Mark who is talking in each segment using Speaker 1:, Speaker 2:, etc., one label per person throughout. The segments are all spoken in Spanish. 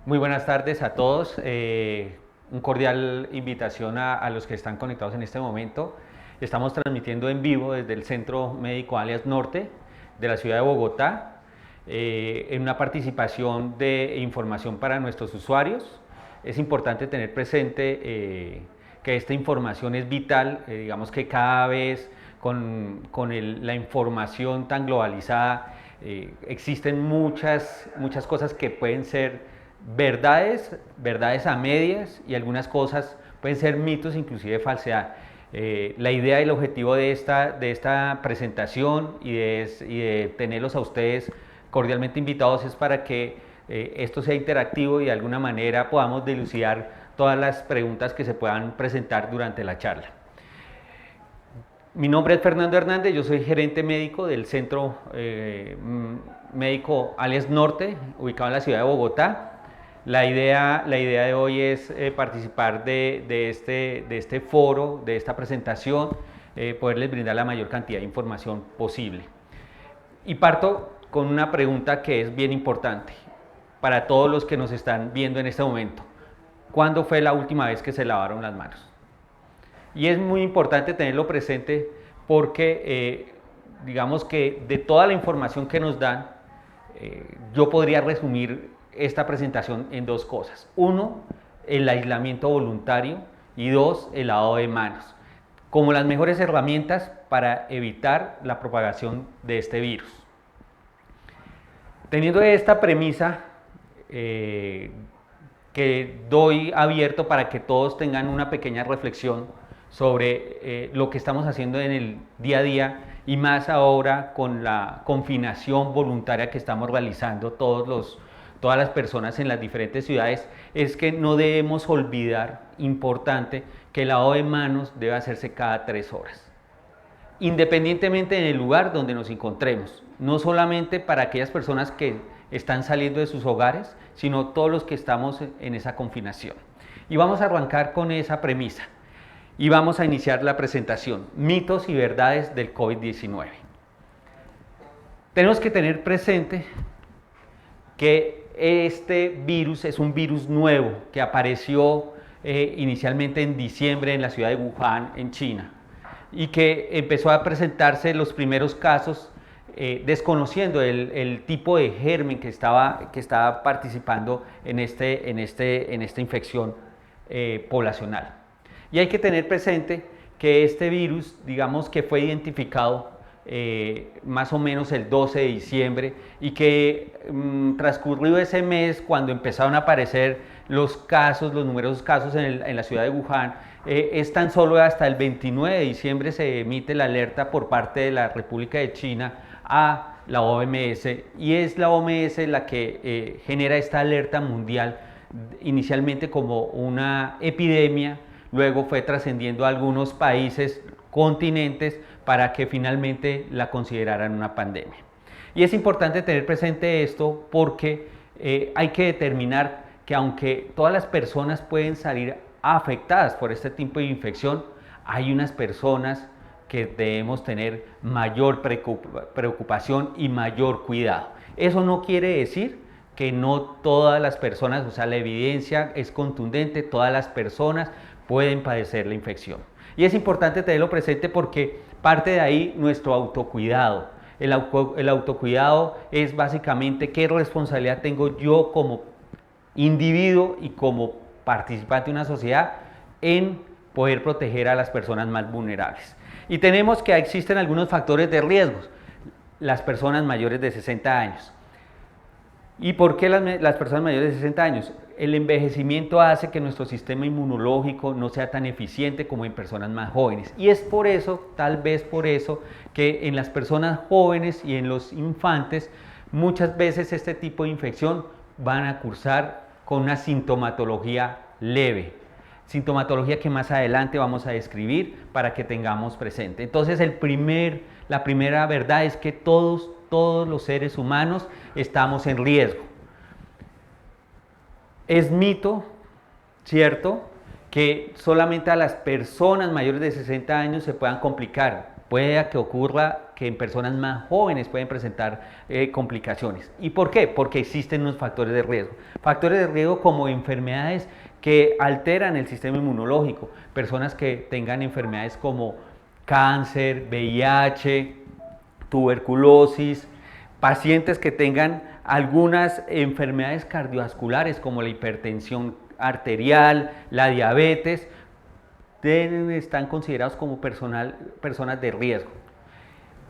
Speaker 1: Muy buenas tardes a todos. Un cordial invitación a los que están conectados en este momento. Estamos transmitiendo en vivo desde el Centro Médico Alias Norte de la ciudad de Bogotá, en una participación de información para nuestros usuarios. Es importante tener presente que esta información es vital, digamos que cada vez con la información tan globalizada existen muchas cosas que pueden ser verdades a medias, y algunas cosas pueden ser mitos, inclusive falsedad. La idea y el objetivo de esta presentación y de tenerlos a ustedes cordialmente invitados es para que esto sea interactivo y de alguna manera podamos dilucidar todas las preguntas que se puedan presentar durante la charla. Mi nombre es Fernando Hernández, yo soy gerente médico del Centro Médico Alias Norte, ubicado en la ciudad de Bogotá. La idea de hoy es participar de este foro, de esta presentación, poderles brindar la mayor cantidad de información posible. Y parto con una pregunta que es bien importante para todos los que nos están viendo en este momento. ¿Cuándo fue la última vez que se lavaron las manos? Y es muy importante tenerlo presente porque digamos que de toda la información que nos dan, yo podría resumir esta presentación en dos cosas. Uno, el aislamiento voluntario, y dos, el lavado de manos, como las mejores herramientas para evitar la propagación de este virus. Teniendo esta premisa, que doy abierto para que todos tengan una pequeña reflexión sobre lo que estamos haciendo en el día a día, y más ahora con la confinación voluntaria que estamos realizando todas las personas en las diferentes ciudades, es que no debemos olvidar, importante, que el lavado de manos debe hacerse cada 3 horas. Independientemente del lugar donde nos encontremos, no solamente para aquellas personas que están saliendo de sus hogares, sino todos los que estamos en esa confinación. Y vamos a arrancar con esa premisa y vamos a iniciar la presentación: mitos y verdades del COVID-19. Tenemos que tener presente que este virus es un virus nuevo que apareció inicialmente en diciembre en la ciudad de Wuhan, en China, y que empezó a presentarse los primeros casos desconociendo el tipo de germen que estaba participando en esta infección poblacional. Y hay que tener presente que este virus, digamos que fue identificado más o menos el 12 de diciembre, y que transcurrido ese mes, cuando empezaron a aparecer los numerosos casos en la ciudad de Wuhan, es tan solo hasta el 29 de diciembre se emite la alerta por parte de la República de China a la OMS, y es la OMS la que genera esta alerta mundial, inicialmente como una epidemia, luego fue trascendiendo a algunos países, continentes, para que finalmente la consideraran una pandemia. Y es importante tener presente esto porque hay que determinar que aunque todas las personas pueden salir afectadas por este tipo de infección, hay unas personas que debemos tener mayor preocupación y mayor cuidado. Eso no quiere decir que no todas las personas, o sea, la evidencia es contundente, todas las personas pueden padecer la infección. Y es importante tenerlo presente porque parte de ahí nuestro autocuidado. El autocuidado es básicamente qué responsabilidad tengo yo como individuo y como participante de una sociedad en poder proteger a las personas más vulnerables. Y tenemos que existen algunos factores de riesgo. Las personas mayores de 60 años. ¿Y por qué las personas mayores de 60 años? El envejecimiento hace que nuestro sistema inmunológico no sea tan eficiente como en personas más jóvenes. Y es por eso, tal vez por eso, que en las personas jóvenes y en los infantes, muchas veces este tipo de infección van a cursar con una sintomatología leve. Sintomatología que más adelante vamos a describir para que tengamos presente. Entonces la primera verdad es que todos los seres humanos estamos en riesgo. Es mito, ¿cierto?, que solamente a las personas mayores de 60 años se puedan complicar. Puede que ocurra que en personas más jóvenes pueden presentar complicaciones. ¿Y por qué? Porque existen unos factores de riesgo. Factores de riesgo como enfermedades que alteran el sistema inmunológico, personas que tengan enfermedades como cáncer, VIH, tuberculosis, pacientes que tengan algunas enfermedades cardiovasculares como la hipertensión arterial, la diabetes, están considerados como personas de riesgo.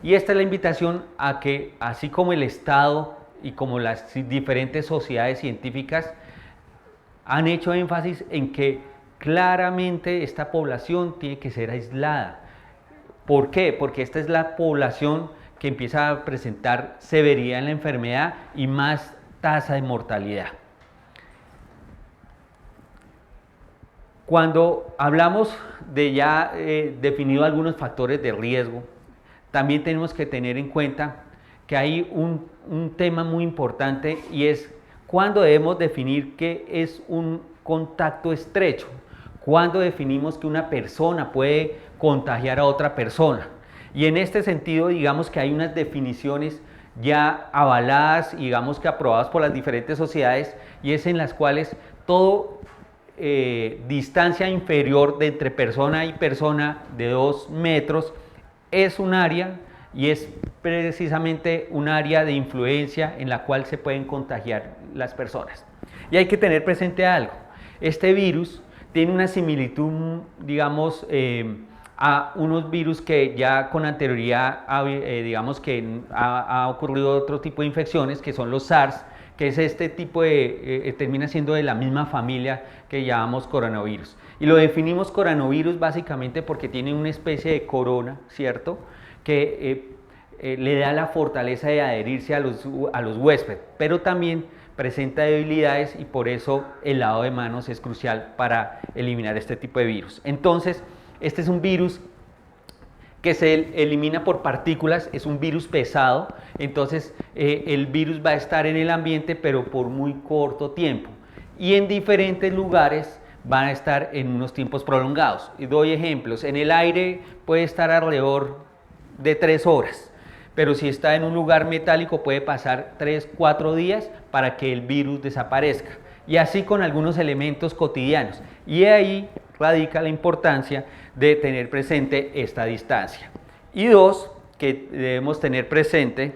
Speaker 1: Y esta es la invitación a que, así como el Estado y como las diferentes sociedades científicas han hecho énfasis en que claramente esta población tiene que ser aislada. ¿Por qué? Porque esta es la población que empieza a presentar severidad en la enfermedad y más tasa de mortalidad. Cuando hablamos de ya definido algunos factores de riesgo, también tenemos que tener en cuenta que hay un tema muy importante y es cuándo debemos definir qué es un contacto estrecho, cuándo definimos que una persona puede contagiar a otra persona. Y en este sentido, digamos que hay unas definiciones ya avaladas, digamos que aprobadas por las diferentes sociedades, y es en las cuales todo distancia inferior de entre persona y persona de 2 metros es un área y es precisamente un área de influencia en la cual se pueden contagiar las personas. Y hay que tener presente algo, este virus tiene una similitud, digamos, a unos virus que ya con anterioridad, digamos que ha ocurrido otro tipo de infecciones, que son los SARS, que es este tipo de, termina siendo de la misma familia que llamamos coronavirus. Y lo definimos coronavirus básicamente porque tiene una especie de corona, ¿cierto?, que le da la fortaleza de adherirse a los huéspedes, pero también presenta debilidades y por eso el lavado de manos es crucial para eliminar este tipo de virus. Entonces, este es un virus que se elimina por partículas, es un virus pesado, entonces el virus va a estar en el ambiente pero por muy corto tiempo y en diferentes lugares van a estar en unos tiempos prolongados. Y doy ejemplos, en el aire puede estar alrededor de 3 horas, pero si está en un lugar metálico puede pasar 3, 4 días para que el virus desaparezca. Y así con algunos elementos cotidianos. Y ahí radica la importancia de tener presente esta distancia. Y 2, que debemos tener presente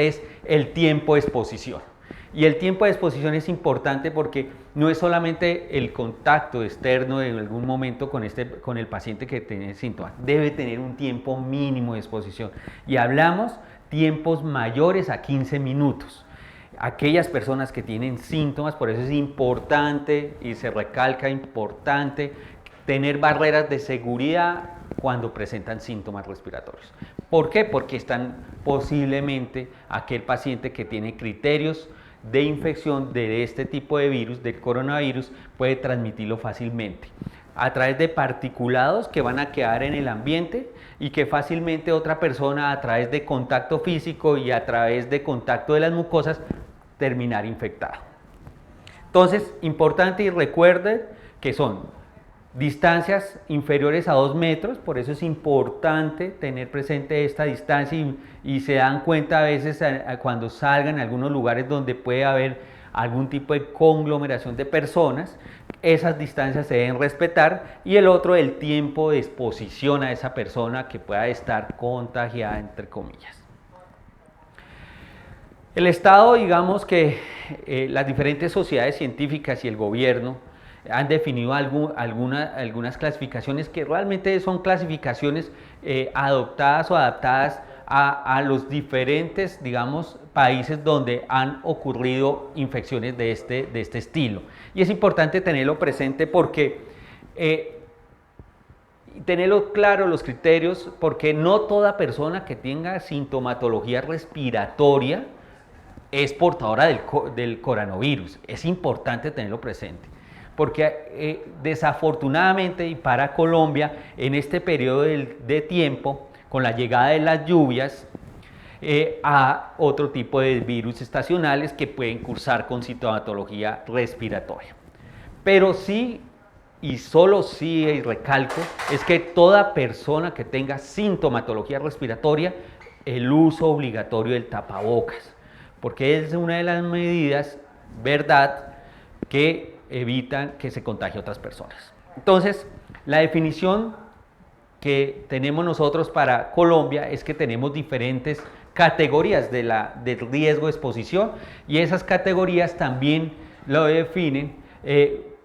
Speaker 1: es el tiempo de exposición. Y el tiempo de exposición es importante porque no es solamente el contacto externo en algún momento con el paciente que tiene síntomas, debe tener un tiempo mínimo de exposición. Y hablamos tiempos mayores a 15 minutos. Aquellas personas que tienen síntomas, por eso es importante y se recalca importante tener barreras de seguridad cuando presentan síntomas respiratorios. ¿Por qué? Porque están posiblemente aquel paciente que tiene criterios de infección de este tipo de virus, del coronavirus, puede transmitirlo fácilmente a través de particulados que van a quedar en el ambiente y que fácilmente otra persona a través de contacto físico y a través de contacto de las mucosas terminar infectado. Entonces, importante y recuerde que son distancias inferiores a 2 metros, por eso es importante tener presente esta distancia y se dan cuenta a veces cuando salgan a algunos lugares donde puede haber algún tipo de conglomeración de personas, esas distancias se deben respetar y el otro, el tiempo de exposición a esa persona que pueda estar contagiada, entre comillas. El Estado, digamos que las diferentes sociedades científicas y el gobierno han definido algunas clasificaciones que realmente son clasificaciones adoptadas o adaptadas a los diferentes, digamos, países donde han ocurrido infecciones de este estilo. Y es importante tenerlo presente porque tenerlo claro los criterios, porque no toda persona que tenga sintomatología respiratoria es portadora del coronavirus. Es importante tenerlo presente. Porque desafortunadamente y para Colombia, en este periodo de tiempo, con la llegada de las lluvias, a otro tipo de virus estacionales que pueden cursar con sintomatología respiratoria. Pero sí y solo sí, y recalco, es que toda persona que tenga sintomatología respiratoria, el uso obligatorio del tapabocas, porque es una de las medidas, ¿verdad?, que evitan que se contagie a otras personas. Entonces, la definición que tenemos nosotros para Colombia es que tenemos diferentes categorías del riesgo de exposición, y esas categorías también lo definen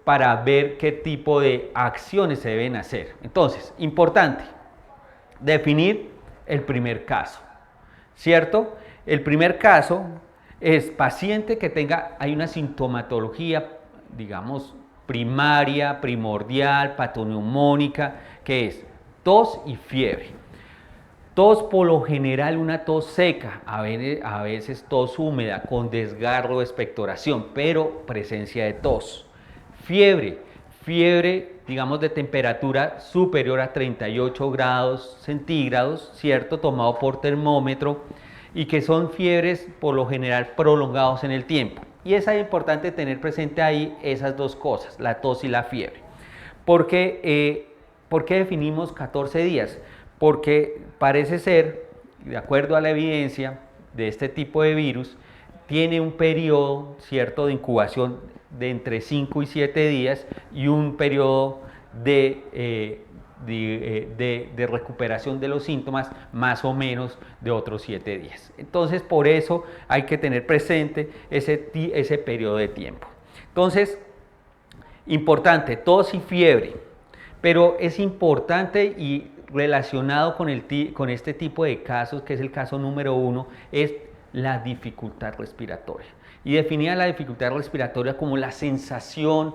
Speaker 1: para ver qué tipo de acciones se deben hacer. Entonces, importante, definir el primer caso, ¿cierto? El primer caso es paciente que hay una sintomatología, digamos, primaria, primordial, patoneumónica, que es tos y fiebre. Tos, por lo general, una tos seca, a veces tos húmeda con desgarro de expectoración, pero presencia de tos. Fiebre, digamos, de temperatura superior a 38 grados centígrados, ¿cierto? Tomado por termómetro, y que son fiebres por lo general prolongados en el tiempo. Y es importante tener presente ahí esas dos cosas, la tos y la fiebre. ¿Por qué definimos 14 días? Porque parece ser, de acuerdo a la evidencia de este tipo de virus, tiene un periodo, ¿cierto?, de incubación de entre 5 y 7 días y un periodo de recuperación de los síntomas más o menos de otros 7 días. Entonces, por eso hay que tener presente ese periodo de tiempo. Entonces, importante, tos y fiebre, pero es importante y relacionado con este tipo de casos, que es el caso número 1, es la dificultad respiratoria. Y definía la dificultad respiratoria como la sensación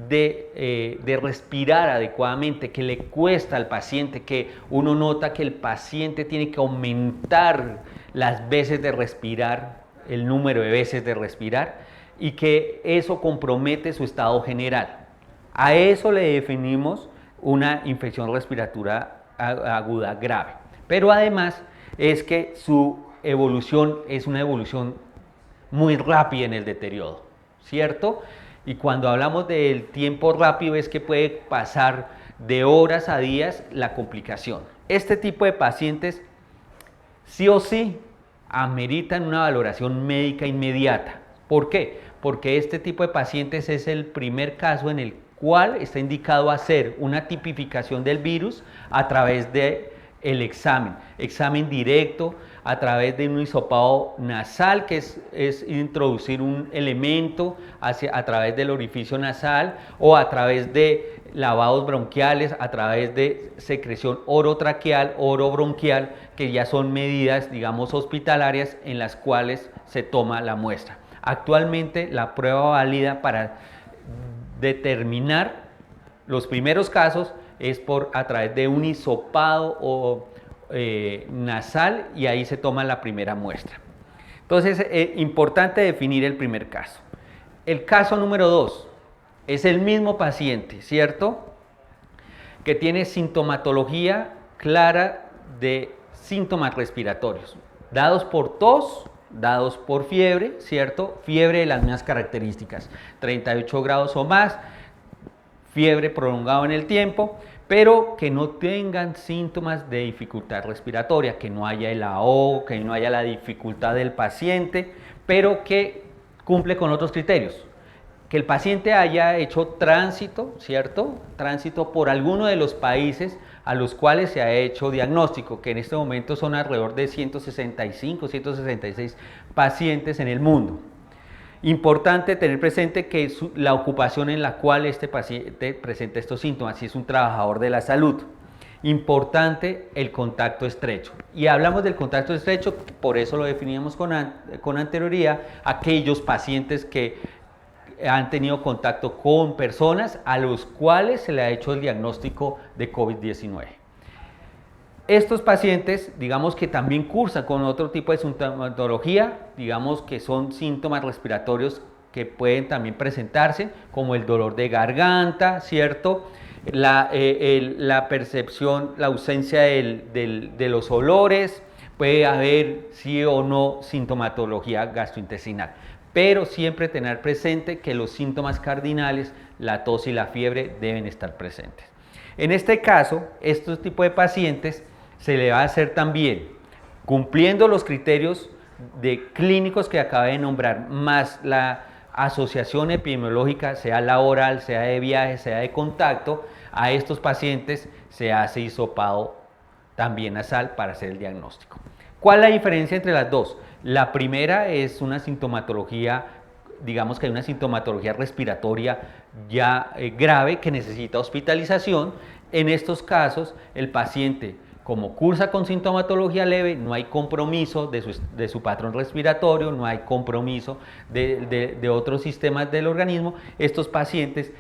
Speaker 1: de respirar adecuadamente, que le cuesta al paciente, que uno nota que el paciente tiene que aumentar las veces de respirar, el número de veces de respirar, y que eso compromete su estado general. A eso le definimos una infección respiratoria aguda grave. Pero además es que su evolución es una evolución muy rápida en el deterioro, ¿cierto? Y cuando hablamos del tiempo rápido es que puede pasar de horas a días la complicación. Este tipo de pacientes sí o sí ameritan una valoración médica inmediata. ¿Por qué? Porque este tipo de pacientes es el primer caso en el cual está indicado hacer una tipificación del virus a través del examen directo, a través de un hisopado nasal, que es introducir un elemento a través del orificio nasal, o a través de lavados bronquiales, a través de secreción orotraqueal, orobronquial, que ya son medidas, digamos, hospitalarias en las cuales se toma la muestra. Actualmente la prueba válida para determinar los primeros casos es a través de un hisopado nasal, y ahí se toma la primera muestra. Entonces, importante definir el primer caso. El caso número 2 es el mismo paciente, ¿cierto?, que tiene sintomatología clara de síntomas respiratorios, dados por tos, dados por fiebre, ¿cierto? Fiebre de las mismas características, 38 grados o más, fiebre prolongada en el tiempo, pero que no tengan síntomas de dificultad respiratoria, que no haya el ahogo, que no haya la dificultad del paciente, pero que cumple con otros criterios. Que el paciente haya hecho tránsito, ¿cierto? Tránsito por alguno de los países a los cuales se ha hecho diagnóstico, que en este momento son alrededor de 165, 166 pacientes en el mundo. Importante tener presente que la ocupación en la cual este paciente presenta estos síntomas, si es un trabajador de la salud. Importante el contacto estrecho. Y hablamos del contacto estrecho, por eso lo definíamos con anterioridad, aquellos pacientes que han tenido contacto con personas a los cuales se le ha hecho el diagnóstico de COVID-19. Estos pacientes, digamos, que también cursan con otro tipo de sintomatología, digamos que son síntomas respiratorios que pueden también presentarse, como el dolor de garganta, ¿cierto? La percepción, la ausencia de los olores, puede haber sí o no sintomatología gastrointestinal. pero siempre tener presente que los síntomas cardinales, la tos y la fiebre, deben estar presentes. En este caso, este tipo de pacientes se le va a hacer también, cumpliendo los criterios de clínicos que acabé de nombrar, más la asociación epidemiológica, sea laboral, sea de viaje, sea de contacto, a estos pacientes se hace hisopado también nasal para hacer el diagnóstico. ¿Cuál es la diferencia entre las dos? La primera es una sintomatología, digamos que hay una sintomatología respiratoria ya grave que necesita hospitalización. En estos casos, el paciente, como cursa con sintomatología leve, no hay compromiso de su patrón respiratorio, no hay compromiso de otros sistemas del organismo. Estos pacientes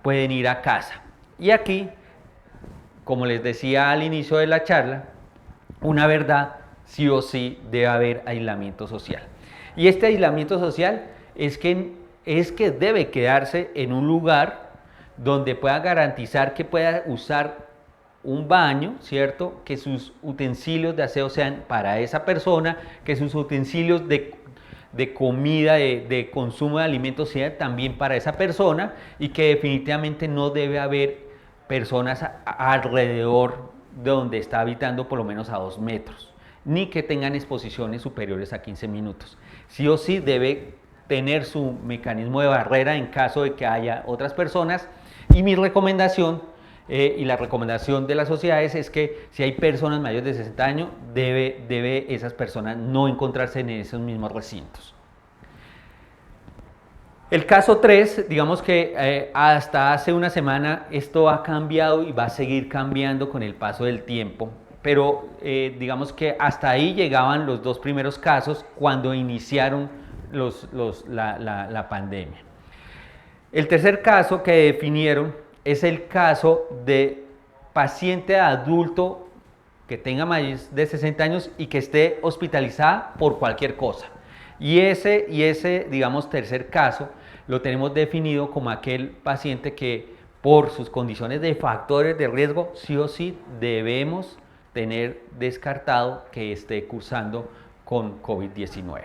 Speaker 1: pueden ir a casa. Y aquí, como les decía al inicio de la charla, una verdad, sí o sí debe haber aislamiento social. Y este aislamiento social es que debe quedarse en un lugar donde pueda garantizar que pueda usar un baño, ¿cierto? Que sus utensilios de aseo sean para esa persona, que sus utensilios de comida, de consumo de alimentos sean también para esa persona, y que definitivamente no debe haber personas alrededor de donde está habitando por lo menos a 2 metros, ni que tengan exposiciones superiores a 15 minutos. Sí o sí debe tener su mecanismo de barrera en caso de que haya otras personas, y mi recomendación y la recomendación de las sociedades es que si hay personas mayores de 60 años, debe esas personas no encontrarse en esos mismos recintos. El caso 3, digamos que hasta hace una semana esto ha cambiado y va a seguir cambiando con el paso del tiempo, pero digamos que hasta ahí llegaban los 2 primeros casos cuando iniciaron la pandemia. El tercer caso que definieron es el caso de paciente adulto que tenga más de 60 años y que esté hospitalizada por cualquier cosa. Y ese, digamos, tercer caso lo tenemos definido como aquel paciente que por sus condiciones de factores de riesgo, sí o sí debemos tener descartado que esté cursando con COVID-19.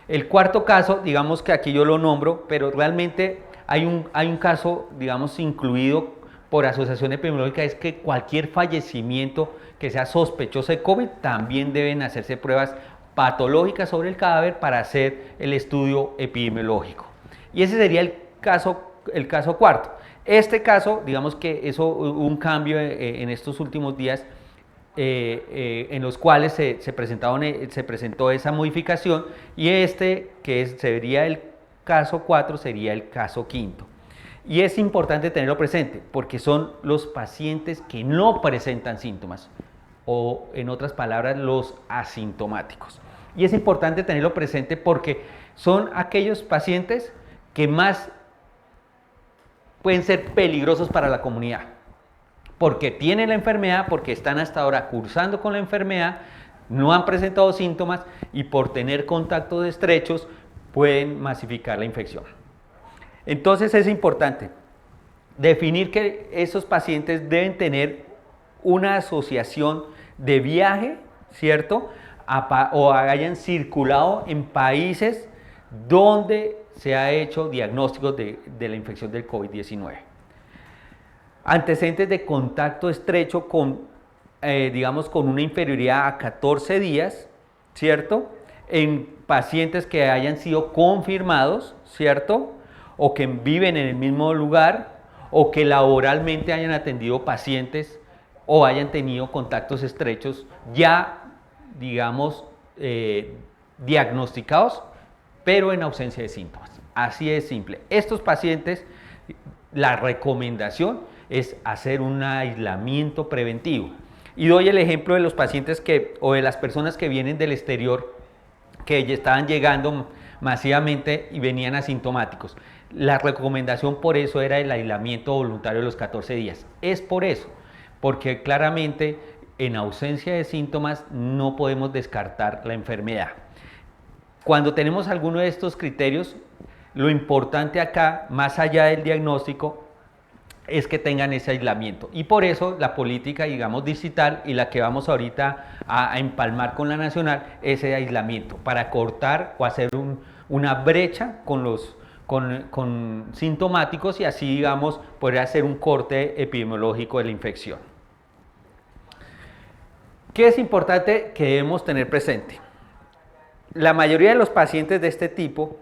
Speaker 1: El cuarto caso, digamos que aquí yo lo nombro, pero realmente hay un caso, digamos, incluido por asociación epidemiológica, es que cualquier fallecimiento que sea sospechoso de COVID también deben hacerse pruebas patológicas sobre el cadáver para hacer el estudio epidemiológico. Y ese sería el caso cuarto. Este caso, digamos que eso hubo un cambio en estos últimos días en los cuales se presentó esa modificación, y sería el caso 4, sería el caso quinto. Y es importante tenerlo presente porque son los pacientes que no presentan síntomas, o en otras palabras, los asintomáticos. Y es importante tenerlo presente porque son aquellos pacientes que más pueden ser peligrosos para la comunidad, porque tienen la enfermedad, porque están hasta ahora cursando con la enfermedad, no han presentado síntomas y por tener contactos estrechos pueden masificar la infección. Entonces es importante definir que esos pacientes deben tener una asociación de viaje, ¿cierto? O hayan circulado en países donde se ha hecho diagnósticos de la infección del COVID-19. Antecedentes de contacto estrecho digamos, con una inferioridad a 14 días, ¿cierto? En pacientes que hayan sido confirmados, ¿cierto? O que viven en el mismo lugar, o que laboralmente hayan atendido pacientes o hayan tenido contactos estrechos ya, digamos, diagnosticados, pero en ausencia de síntomas. Así es simple. Estos pacientes, la recomendación es hacer un aislamiento preventivo. Y doy el ejemplo de los pacientes o de las personas que vienen del exterior, que ya estaban llegando masivamente y venían asintomáticos. La recomendación por eso era el aislamiento voluntario de los 14 días. Es por eso, porque claramente en ausencia de síntomas no podemos descartar la enfermedad. Cuando tenemos alguno de estos criterios, lo importante acá, más allá del diagnóstico, es que tengan ese aislamiento. Y por eso la política, digamos, digital, y la que vamos ahorita a empalmar con la nacional, es ese aislamiento, para cortar o hacer una brecha con sintomáticos y así, digamos, poder hacer un corte epidemiológico de la infección. ¿Qué es importante que debemos tener presente? La mayoría de los pacientes de este tipo,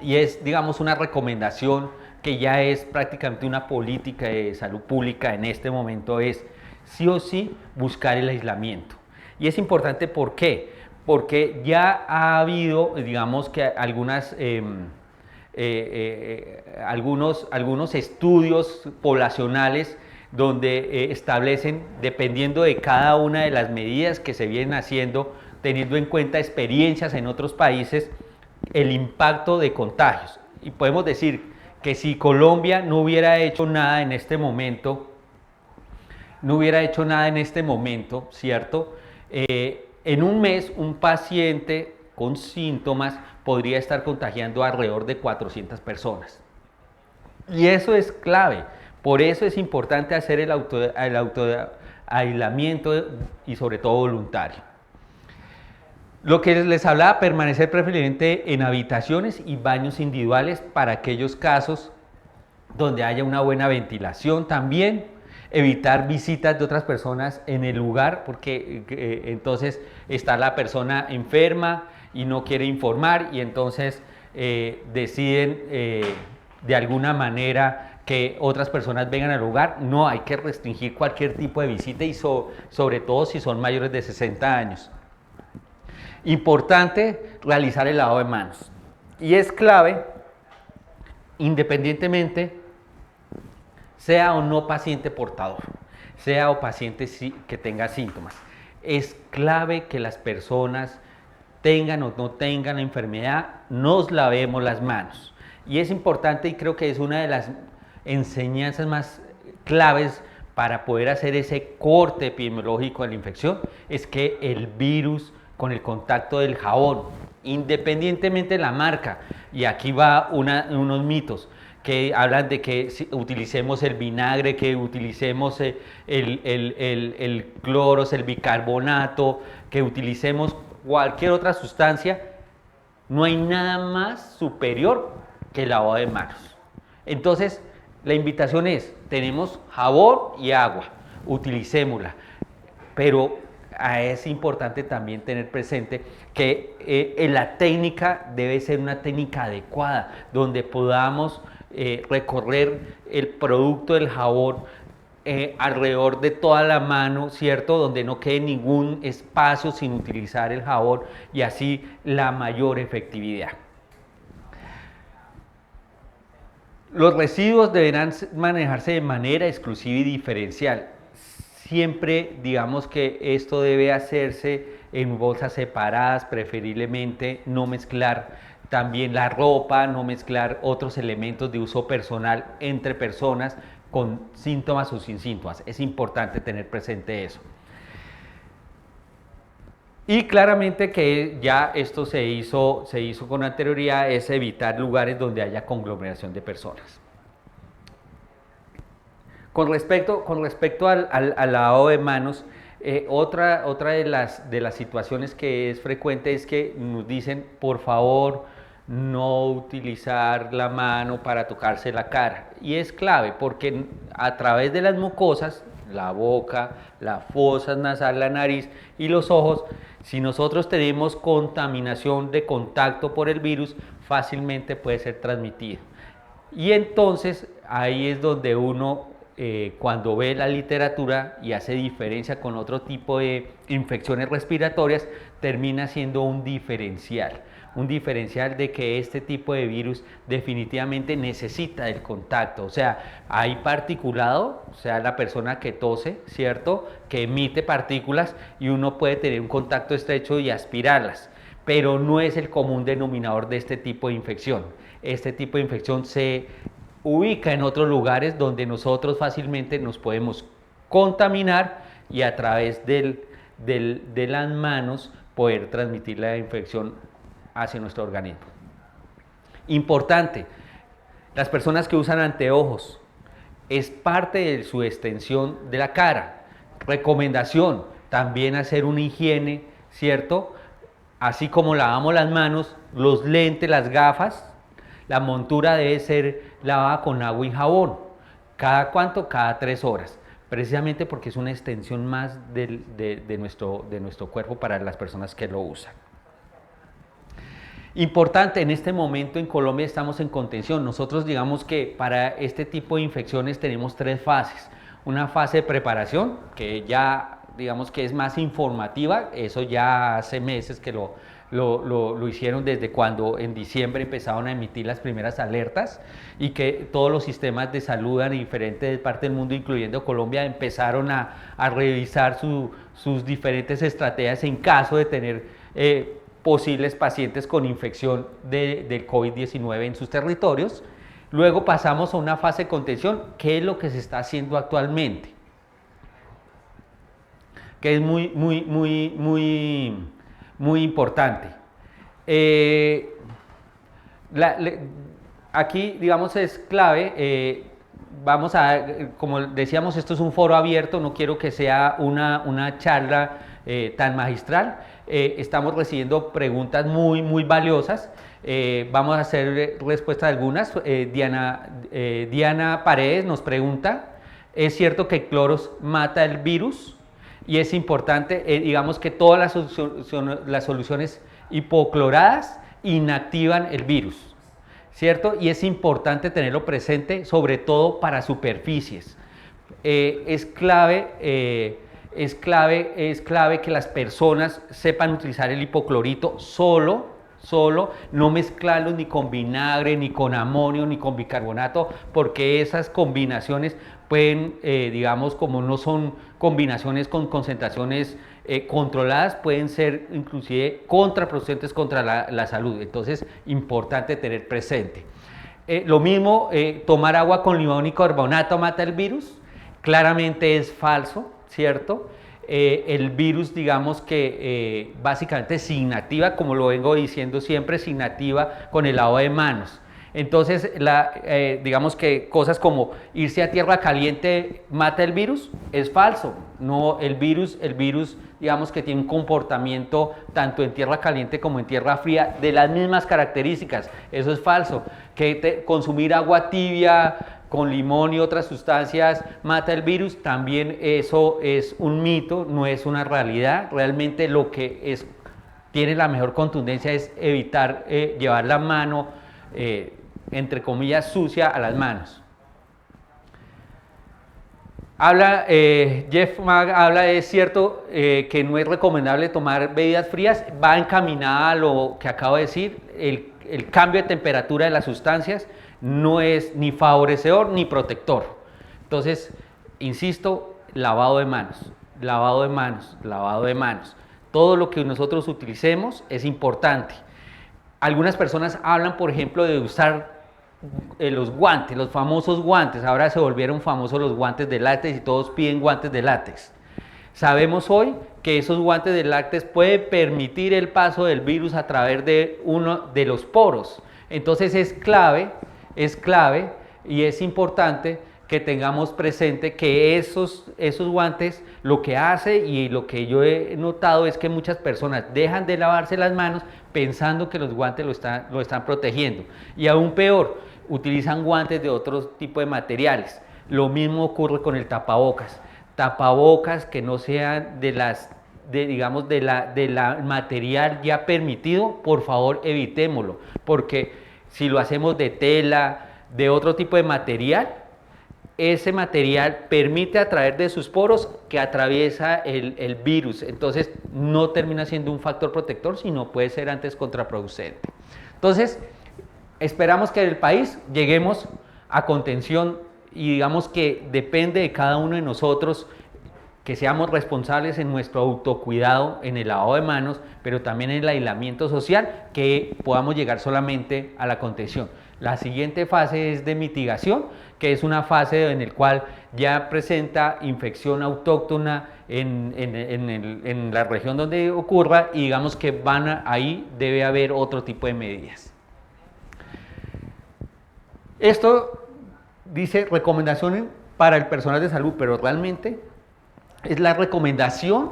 Speaker 1: y es, digamos, una recomendación que ya es prácticamente una política de salud pública en este momento, es sí o sí buscar el aislamiento. Y es importante, ¿por qué? Porque ya ha habido, digamos, que algunos estudios poblacionales donde establecen, dependiendo de cada una de las medidas que se vienen haciendo, teniendo en cuenta experiencias en otros países, el impacto de contagios. Y podemos decir que si Colombia no hubiera hecho nada en este momento, ¿cierto? En un mes un paciente con síntomas podría estar contagiando alrededor de 400 personas. Y eso es clave. Por eso es importante hacer el autoaislamiento y sobre todo voluntario. Lo que les hablaba, permanecer preferiblemente en habitaciones y baños individuales para aquellos casos donde haya una buena ventilación también. Evitar visitas de otras personas en el lugar porque entonces está la persona enferma y no quiere informar y entonces deciden de alguna manera que otras personas vengan al lugar. No, hay que restringir cualquier tipo de visita y sobre todo si son mayores de 60 años. Importante realizar el lavado de manos y es clave, independientemente sea o no paciente portador, sea o paciente que tenga síntomas. Es clave que las personas tengan o no tengan la enfermedad, nos lavemos las manos. Y es importante y creo que es una de las enseñanzas más claves para poder hacer ese corte epidemiológico de la infección, es que el virus con el contacto del jabón, independientemente de la marca, y aquí va unos mitos, que hablan de que utilicemos el vinagre, que utilicemos el cloro, el bicarbonato, que utilicemos cualquier otra sustancia, no hay nada más superior que el lavado de manos. Entonces, la invitación es, tenemos jabón y agua, utilicémosla, pero es importante también tener presente que la técnica debe ser una técnica adecuada, donde podamos recorrer el producto del jabón alrededor de toda la mano, ¿cierto? Donde no quede ningún espacio sin utilizar el jabón y así la mayor efectividad. Los residuos deberán manejarse de manera exclusiva y diferencial. Siempre digamos que esto debe hacerse en bolsas separadas, preferiblemente no mezclar también la ropa, no mezclar otros elementos de uso personal entre personas con síntomas o sin síntomas. Es importante tener presente eso. Y claramente que ya esto se hizo con anterioridad, es evitar lugares donde haya conglomeración de personas. Con respecto al lavado de manos, otra de las situaciones que es frecuente es que nos dicen, por favor, no utilizar la mano para tocarse la cara. Y es clave porque a través de las mucosas, la boca, las fosas nasales, la nariz y los ojos, si nosotros tenemos contaminación de contacto por el virus, fácilmente puede ser transmitido. Y entonces ahí es donde uno, cuando ve la literatura y hace diferencia con otro tipo de infecciones respiratorias, termina siendo un diferencial de que este tipo de virus definitivamente necesita el contacto. O sea, hay particulado, o sea, la persona que tose, ¿cierto?, que emite partículas y uno puede tener un contacto estrecho y aspirarlas, pero no es el común denominador de este tipo de infección. Este tipo de infección se ubica en otros lugares donde nosotros fácilmente nos podemos contaminar y a través de las manos poder transmitir la infección hacia nuestro organismo. Importante, las personas que usan anteojos, es parte de su extensión de la cara. Recomendación, también hacer una higiene, ¿cierto?, así como lavamos las manos, los lentes, las gafas, la montura debe ser lavada con agua y jabón. ¿Cada cuánto? Cada 3 horas. Precisamente porque es una extensión más de nuestro cuerpo para las personas que lo usan. Importante, en este momento en Colombia estamos en contención. Nosotros digamos que para este tipo de infecciones tenemos 3 fases. Una fase de preparación, que ya digamos que es más informativa, eso ya hace meses que lo hicieron desde cuando en diciembre empezaron a emitir las primeras alertas y que todos los sistemas de salud en diferentes partes del mundo, incluyendo Colombia, empezaron a revisar sus diferentes estrategias en caso de tener posibles pacientes con infección del COVID-19 en sus territorios. Luego pasamos a una fase de contención, que es lo que se está haciendo actualmente, que es muy importante. Aquí, digamos, es clave, vamos a, como decíamos, esto es un foro abierto, no quiero que sea una charla tan magistral. Estamos recibiendo preguntas muy valiosas. Vamos a hacer respuesta a algunas. Diana Paredes nos pregunta, ¿es cierto que el cloro mata el virus? Y es importante, digamos que todas las soluciones hipocloradas inactivan el virus, ¿cierto? Y es importante tenerlo presente, sobre todo para superficies. Es clave que las personas sepan utilizar el hipoclorito solo, no mezclarlo ni con vinagre, ni con amonio, ni con bicarbonato, porque esas combinaciones pueden, digamos, como no son combinaciones con concentraciones controladas, pueden ser inclusive contraproducentes contra la salud. Entonces, importante tener presente. Lo mismo, tomar agua con limón y carbonato mata el virus. Claramente es falso, ¿cierto? El virus, digamos que básicamente se inactiva, como lo vengo diciendo siempre, se inactiva con el lavado de manos. Entonces, digamos que cosas como irse a tierra caliente mata el virus, es falso. No, el virus, digamos que tiene un comportamiento tanto en tierra caliente como en tierra fría de las mismas características. Eso es falso. Que consumir agua tibia con limón y otras sustancias mata el virus, también eso es un mito, no es una realidad. Realmente lo que tiene la mejor contundencia es evitar llevar la mano, entre comillas, sucia a las manos. Jeff Mag habla, es cierto que no es recomendable tomar bebidas frías, va encaminada a lo que acabo de decir, el cambio de temperatura de las sustancias no es ni favorecedor ni protector. Entonces, insisto, lavado de manos. Todo lo que nosotros utilicemos es importante. Algunas personas hablan, por ejemplo, de usar los guantes, los famosos guantes. Ahora se volvieron famosos los guantes de látex y todos piden guantes de látex. Sabemos hoy que esos guantes de látex pueden permitir el paso del virus a través de uno de los poros. Entonces es clave y es importante que tengamos presente que esos guantes lo que hace, y lo que yo he notado, es que muchas personas dejan de lavarse las manos pensando que los guantes lo están protegiendo. Y aún peor, utilizan guantes de otro tipo de materiales. Lo mismo ocurre con el tapabocas. Tapabocas que no sean digamos, de la material ya permitido, por favor evitémoslo, porque si lo hacemos de tela, de otro tipo de material, ese material permite atraer de sus poros que atraviesa el virus. Entonces no termina siendo un factor protector, sino puede ser antes contraproducente. Entonces, esperamos que en el país lleguemos a contención, y digamos que depende de cada uno de nosotros que seamos responsables en nuestro autocuidado, en el lavado de manos, pero también en el aislamiento social, que podamos llegar solamente a la contención. La siguiente fase es de mitigación, que es una fase en la cual ya presenta infección autóctona en la región donde ocurra, y digamos que ahí debe haber otro tipo de medidas. Esto dice recomendaciones para el personal de salud, pero realmente es la recomendación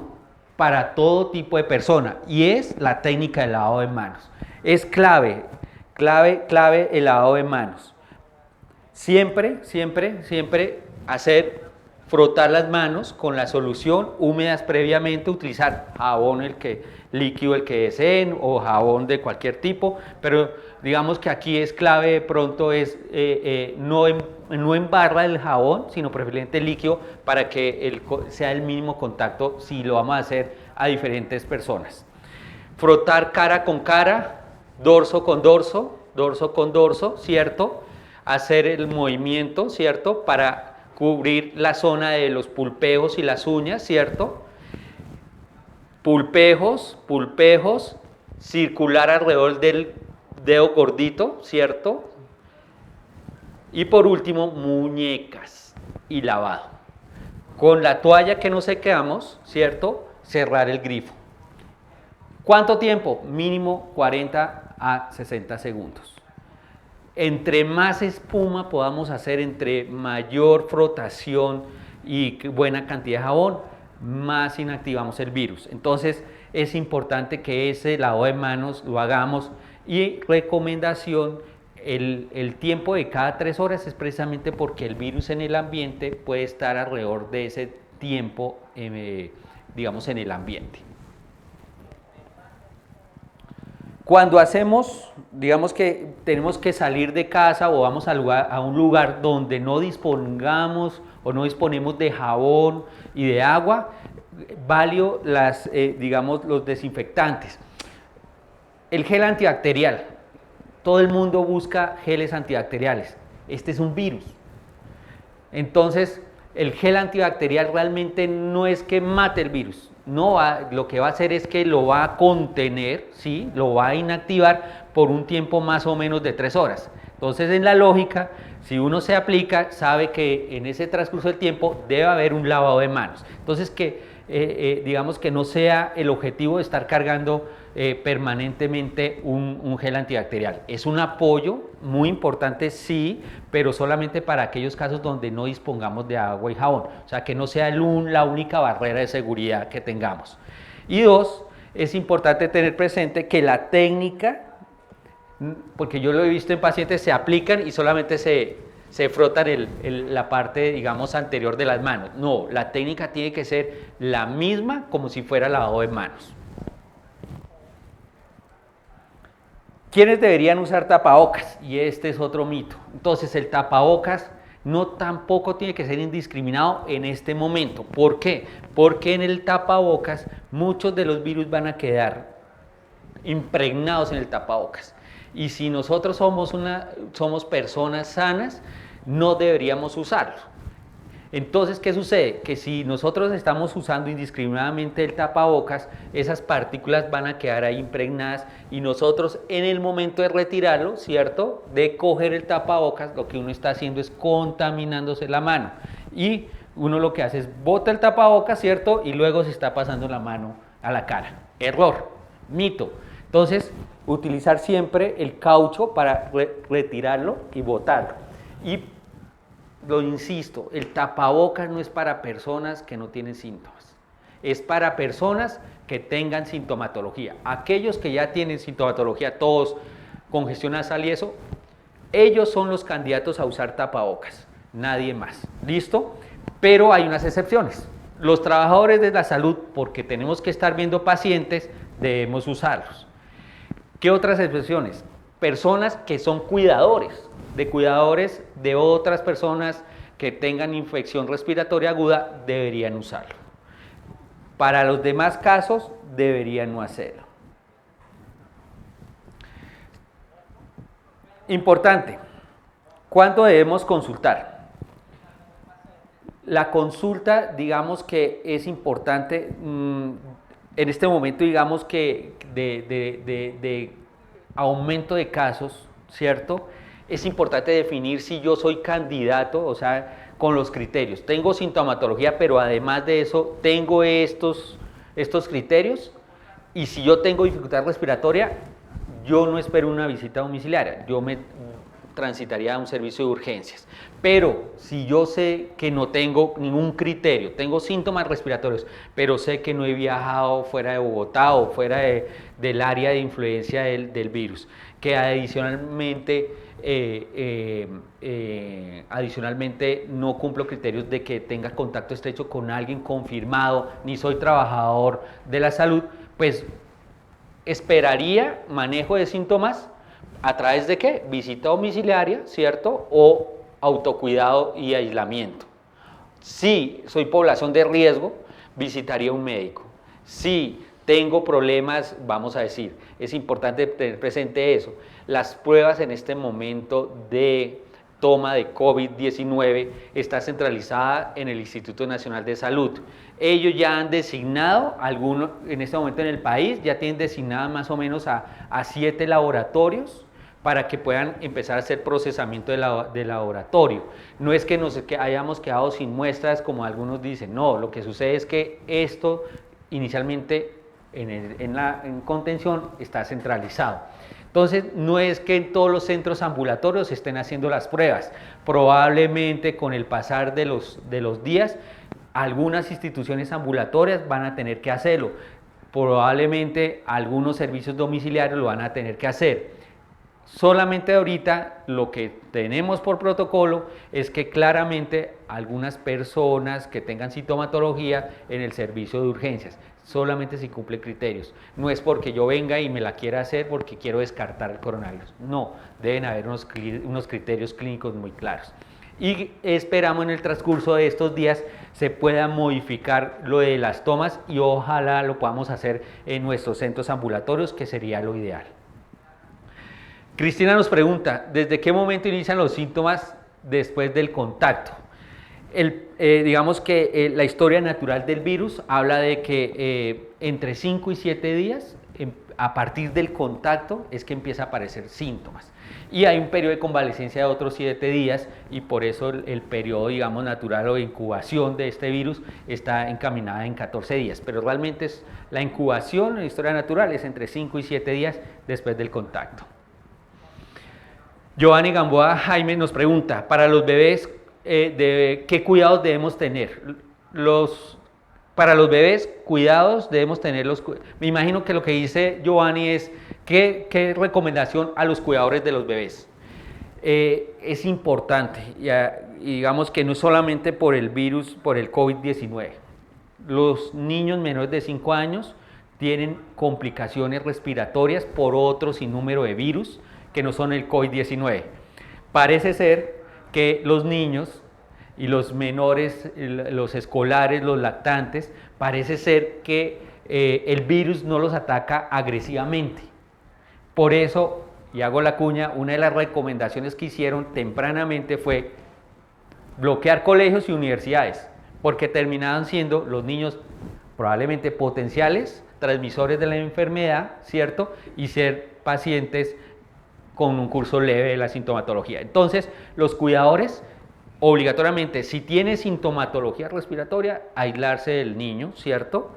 Speaker 1: para todo tipo de persona y es la técnica del lavado de manos. Es clave el lavado de manos. Siempre frotar las manos con la solución húmedas previamente, utilizar jabón líquido el que deseen o jabón de cualquier tipo, pero digamos que aquí es clave de pronto no en barra el jabón, sino preferiblemente líquido para que sea el mínimo contacto si lo vamos a hacer a diferentes personas. Frotar cara con cara, dorso con dorso, ¿cierto? Hacer el movimiento, ¿cierto? Para cubrir la zona de los pulpejos y las uñas, ¿cierto? Pulpejos, circular alrededor del dedo gordito, ¿cierto? Y por último, muñecas y lavado. Con la toalla que nos secamos, ¿cierto? Cerrar el grifo. ¿Cuánto tiempo? Mínimo 40 a 60 segundos. Entre más espuma podamos hacer, entre mayor frotación y buena cantidad de jabón, más inactivamos el virus. Entonces es importante que ese lavado de manos lo hagamos y recomendación, el tiempo de cada 3 horas es precisamente porque el virus en el ambiente puede estar alrededor de ese tiempo, digamos, en el ambiente. Cuando hacemos, digamos que tenemos que salir de casa o vamos a un lugar donde no dispongamos o no disponemos de jabón y de agua, válido digamos, los desinfectantes. El gel antibacterial. Todo el mundo busca geles antibacteriales. Este es un virus. Entonces, el gel antibacterial realmente no es que mate el virus. No lo que va a hacer es que lo va a contener, ¿sí? Lo va a inactivar por un tiempo más o menos de 3 horas. Entonces, en la lógica, si uno se aplica, sabe que en ese transcurso del tiempo debe haber un lavado de manos. Entonces, digamos que no sea el objetivo de estar cargando permanentemente un gel antibacterial. Es un apoyo muy importante, sí, pero solamente para aquellos casos donde no dispongamos de agua y jabón. O sea, que no sea la única barrera de seguridad que tengamos. Y 2, es importante tener presente que la técnica, porque yo lo he visto en pacientes, se aplican y solamente se frotan la parte, digamos, anterior de las manos. No, la técnica tiene que ser la misma como si fuera lavado de manos. ¿Quiénes deberían usar tapabocas? Y este es otro mito. Entonces, el tapabocas tampoco tiene que ser indiscriminado en este momento. ¿Por qué? Porque en el tapabocas muchos de los virus van a quedar impregnados en el tapabocas. Y si nosotros somos personas sanas, no deberíamos usarlo. Entonces, ¿qué sucede? Que si nosotros estamos usando indiscriminadamente el tapabocas, esas partículas van a quedar ahí impregnadas y nosotros en el momento de retirarlo, ¿cierto? De coger el tapabocas, lo que uno está haciendo es contaminándose la mano. Y uno lo que hace es bota el tapabocas, ¿cierto? Y luego se está pasando la mano a la cara. Error, mito. Entonces, utilizar siempre el caucho para retirarlo y botarlo. Y lo insisto, el tapabocas no es para personas que no tienen síntomas, es para personas que tengan sintomatología. Aquellos que ya tienen sintomatología, tos, congestión nasal y eso, ellos son los candidatos a usar tapabocas, nadie más. ¿Listo? Pero hay unas excepciones. Los trabajadores de la salud, porque tenemos que estar viendo pacientes, debemos usarlos. ¿Qué otras excepciones? Personas que son cuidadores de otras personas que tengan infección respiratoria aguda deberían usarlo. Para los demás casos deberían no hacerlo. Importante, ¿cuándo debemos consultar? La consulta, digamos que es importante en este momento, digamos que de aumento de casos, ¿cierto? Es importante definir si yo soy candidato, o sea, con los criterios. Tengo sintomatología, pero además de eso, tengo estos criterios. Y si yo tengo dificultad respiratoria, yo no espero una visita domiciliaria. Yo me transitaría a un servicio de urgencias. Pero si yo sé que no tengo ningún criterio, tengo síntomas respiratorios, pero sé que no he viajado fuera de Bogotá o fuera del área de influencia del virus, que adicionalmente no cumplo criterios de que tenga contacto estrecho con alguien confirmado, ni soy trabajador de la salud, pues esperaría manejo de síntomas a través de ¿qué? Visita domiciliaria, ¿cierto? O autocuidado y aislamiento. Si soy población de riesgo, visitaría a un médico. Si tengo problemas, vamos a decir, es importante tener presente eso. Las pruebas en este momento de toma de COVID-19 está centralizada en el Instituto Nacional de Salud. Ellos ya han designado, algunos en este momento en el país, ya tienen designadas más o menos a 7 laboratorios para que puedan empezar a hacer procesamiento de laboratorio. No es que nos hayamos quedado sin muestras como algunos dicen, no, lo que sucede es que esto inicialmente en contención está centralizado. Entonces, no es que en todos los centros ambulatorios estén haciendo las pruebas. Probablemente con el pasar de los días, algunas instituciones ambulatorias van a tener que hacerlo. Probablemente algunos servicios domiciliarios lo van a tener que hacer. Solamente ahorita lo que tenemos por protocolo es que claramente algunas personas que tengan sintomatología en el servicio de urgencias, solamente si cumple criterios. No es porque yo venga y me la quiera hacer porque quiero descartar el coronavirus. No, deben haber unos criterios clínicos muy claros. Y esperamos en el transcurso de estos días se pueda modificar lo de las tomas y ojalá lo podamos hacer en nuestros centros ambulatorios, que sería lo ideal. Cristina nos pregunta, ¿desde qué momento inician los síntomas después del contacto? Digamos que la historia natural del virus habla de que entre 5 y 7 días, a partir del contacto, es que empieza a aparecer síntomas. Y hay un periodo de convalecencia de otros 7 días y por eso el periodo, digamos, natural o de incubación de este virus está encaminada en 14 días. Pero realmente la incubación en la historia natural es entre 5 y 7 días después del contacto. Giovanni Gamboa Jaime nos pregunta, para los bebés, ¿qué cuidados debemos tener? Para los bebés, cuidados debemos tener me imagino que lo que dice Giovanni es, ¿qué recomendación a los cuidadores de los bebés? Es importante, y digamos que no solamente por el virus, por el COVID-19. Los niños menores de 5 años tienen complicaciones respiratorias por otro sinnúmero de virus, que no son el COVID-19. Parece ser que los niños y los menores, los escolares, los lactantes, parece ser que el virus no los ataca agresivamente. Por eso, y hago la cuña, una de las recomendaciones que hicieron tempranamente fue bloquear colegios y universidades, porque terminaban siendo los niños probablemente potenciales transmisores de la enfermedad, ¿cierto? Y ser pacientes con un curso leve de la sintomatología. Entonces, los cuidadores, obligatoriamente, si tiene sintomatología respiratoria, aislarse del niño, ¿cierto?